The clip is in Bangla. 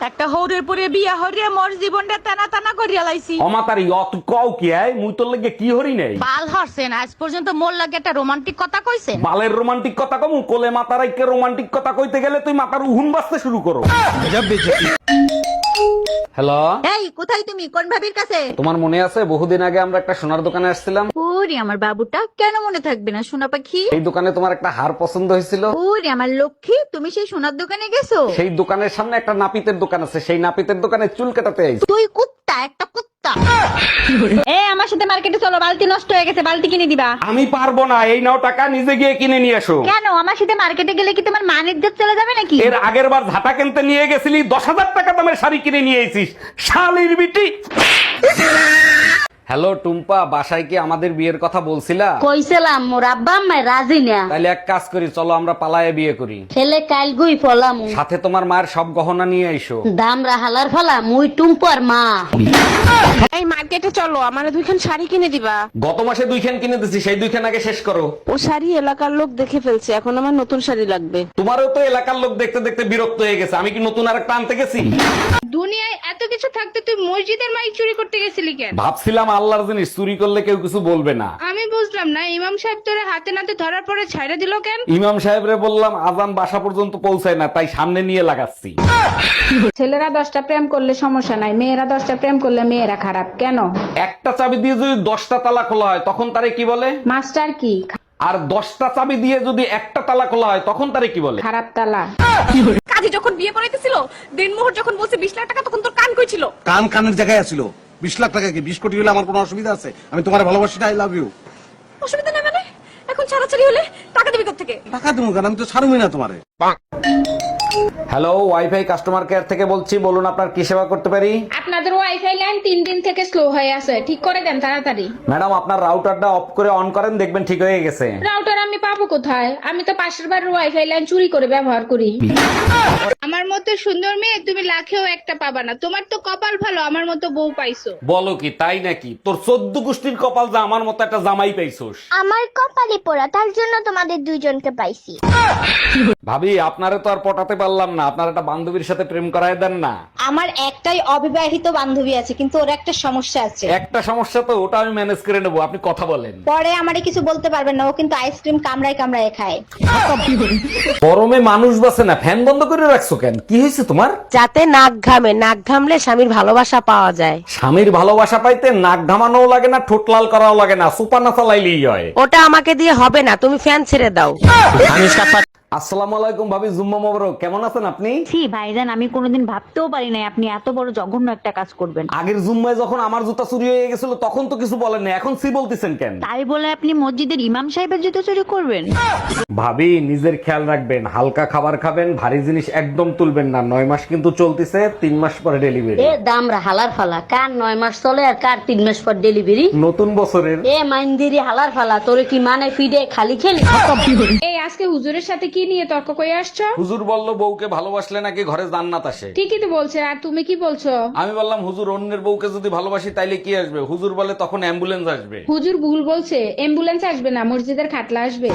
একটা হৌরের পরে বিয়া হরিয়া মোর জীবনটা টানা টানা করিয়া লাইছি। অমাতারি অত কও কি আয় মুই তোর লাগে কি হরি নাই বাল হরছেন আজ পর্যন্ত মোর লাগে একটা রোমান্টিক কথা কইছেন? বালের রোমান্টিক কথা কমু কোলে মাতারাইকে রোমান্টিক কথা কইতে গেলে তুই মাথার উহুন বাজতে শুরু করো। হ্যালো, এই কোথায় তুমি? কোন ভাবির কাছে? তোমার মনে আছে বহুদিন আগে আমরা একটা সোনার দোকানে আসছিলাম? ওরে আমার বাবুটা, কেন মনে থাকবে না সোনা পাখি? এই দোকানে তোমার একটা হার পছন্দ হয়েছিল। ওরে আমার লক্ষ্মী, তুমি সেই সোনার দোকানে গেছো? সেই দোকানের সামনে একটা নাপিতের দোকান আছে, সেই নাপিতের দোকানে চুল কাটাতে আইছি। তুই কুত্তা, একটা কুত্তা। এ আমার সাথে মার্কেটে চলো, বালতি নষ্ট হয়ে গেছে, বালতি কিনে দিবা। আমি পারবো না, এই নাও টাকা, নিজে গিয়ে কিনে নিয়ে এসো। কেন? আমার সাথে মার্কেটে গেলে কি তোমার মান ইজ্জত চলে যাবে নাকি? এর আগের বার ঝাঁটা কিনতে নিয়ে গেছিলি, 10,000 টাকা দামের শাড়ি কিনে নিয়ে এসিস, শালির বিটি। হ্যালো টুম্পা, বাসায় কি আমাদের বিয়ের কথা বলছিলা? কইছিলাম মোর আব্বা আম্মায় রাজি না। তাইলে এক কাজ করি, চলো আমরা পালায়ে বিয়ে করি। ছেলে কাল গুই ফলাম সাথে তোমার মায়ের সব গহনা নিয়ে আইসো। দাম রাহালার ফলা মুই টুম্পর মা। এই মার্কেটে চলো, আমারে দুইখান শাড়ি কিনে দিবা। গত মাসে 2খান কিনে দিছি, সেই 2খান আগে শেষ করো। ও শাড়ি এলাকার লোক দেখে ফেলছে, এখন আমার নতুন শাড়ি লাগবে। তোমারও তো এলাকার লোক দেখতে দেখতে বিরক্ত হয়ে গেছে, আমি কি নতুন আরেকটা আনতে গেছি? দুনিয়ায় এত কিছু থাকতে তুই মসজিদের মাইক চুরি করতে গেছিলি কেন? ভাবছিলাম আল্লাহর জিনিস চুরি করলে কেউ কিছু বলবে না। আমি বুঝলাম না, ইমাম সাহেব তোরে হাতে নাতে ধরার পরে ছাইড়া দিল কেন? ইমাম সাহেবরে বললাম আজান বাসা পর্যন্ত পৌঁছায় না, তাই সামনে নিয়ে লাগাচ্ছি। ছেলেরা 10টা প্রেম করলে সমস্যা নাই, মেয়েরা 10টা প্রেম করলে মেয়েরা খারাপ কেন? একটা চাবি দিয়ে যদি 10টা তালা খোলা হয় তখন তারে কি বলে? মাস্টার কি? আর 10টা চাবি দিয়ে যদি একটা তালা খোলা হয় তখন তারে কি বলে? খারাপ তালা। কাজী যখন বিয়ে পড়াইতেছিল, দিনমোহর যখন বলছে 20 লাখ টাকা, তখন তোর কান কই ছিল? কান কানের জায়গায় আছিল। 20 লাখ টাকা কি 20 কোটি হলে আমার কোনো অসুবিধা আছে? আমি তোমার ভালোবাসি, আই লাভ ইউ। অসুবিধা নেই মানে? এখন ছাড়াছাড়ি হলে টাকা দিবি কোত্থেকে? টাকা দেবো কেন? আমি তো ছাড়বই না তোমারে। হ্যালো, ওয়াইফাই কাস্টমার কেয়ার থেকে বলছি, বলুন আপনার কি সেবা করতে পারি? আপনাদের ওয়াইফাই লাইন 3 দিন থেকে স্লো হয়ে আছে, ঠিক করে দেন তাড়াতাড়ি। ম্যাডাম আপনার রাউটারটা অফ করে অন করেন, দেখবেন ঠিক হয়ে গেছে। রাউটার আমি পাবো কোথায়? আমি তো পাশের বাড়ির ওয়াইফাই লাইন চুরি করে ব্যবহার করি। আমার মতো সুন্দর মেয়ে তুমি লাখেও একটা পাবা না। তোমার তো কপাল ভালো, আমার মতো বউ পাইছো। বলো কি, তাই নাকি? তোর 14 গোষ্ঠীর কপাল যা আমার মতো একটা জামাই পাইছোস। আমার কপালে পোড়া, তার জন্য তোমাদের দুইজনকে পাইছি। ভাবি আপনারে তো আর পটাতে পারলাম না, আপনার একটা বান্ধবীর সাথে প্রেম করায় দেন না। আমার একটাই অবিবাহিত বান্ধবী আছে, কিন্তু ওর একটা সমস্যা আছে। একটা সমস্যা তো, ওটা আমি ম্যানেজ করে নেবো, আপনি কথা বলেন। পরে আমারে কিছু বলতে পারবেন না, ও কিন্তু আইসক্রিম কামড়ায় কামড়ায় খায়। গরমে মানুষ বাসে না, ফ্যান বন্ধ করে রাখছো কেন? কি হয়েছে তোমার? যাতে নাক ঘামে, নাক ঘামলে স্বামীর ভালোবাসা পাওয়া যায়। স্বামীর ভালোবাসা পাইতে নাক ঘামানোও লাগে না, ঠোঁট লাল করাও লাগে না, সুপার না চালাইলেই হয়। ওটা আমাকে দিয়ে হবে না, তুমি ফ্যান ছেড়ে দাও। আসসালামু আলাইকুম ভাবি, জুম্মা মোবারক। কেমন আছেন আপনি? ছি ভাইজান, আমি কোনোদিন ভাবতেও পারি নাই আপনি এত বড় জঘন্য একটা কাজ করবেন। আগের জুম্মায় যখন আমার জুতা চুরি হয়ে গেছিল তখন তো কিছু বলেন না, এখন সি বলতেছেন কেন? তাই বলে আপনি মসজিদের ইমাম সাহেবের জুতো চুরি করবেন? ভাবি নিজের খেয়াল রাখবেন, হালকা খাবার খাবেন, ভারী জিনিস একদম তুলবেন না। 9 মাস কিন্তু চলতেছে, 3 মাস পরে ডেলিভারি। এ দাম রাহালার ফালা, কার 9 মাস চলে আর কার 3 মাস পর ডেলিভারি? নতুন বছরের। এ মাইন্দিরি হালার ফালা, তোরে কি মানে ফিডে খালি খেলি? এই আজকে হুজুরের সাথে কি নিয়ে তর্ক করে আসছো? হুজুর বলল বউকে ভালোবাসলে নাকি ঘরে জান্নাত আসে। ঠিকই তো বলছে, আর তুমি কি বলছো? আমি বললাম হুজুর অন্যের বউকে যদি ভালোবাসি তাইলে কি আসবে? হুজুর বলে তখন অ্যাম্বুলেন্স আসবে। হুজুর ভুল বলছে, অ্যাম্বুলেন্স আসবে না, মসজিদের খাটলা আসবে।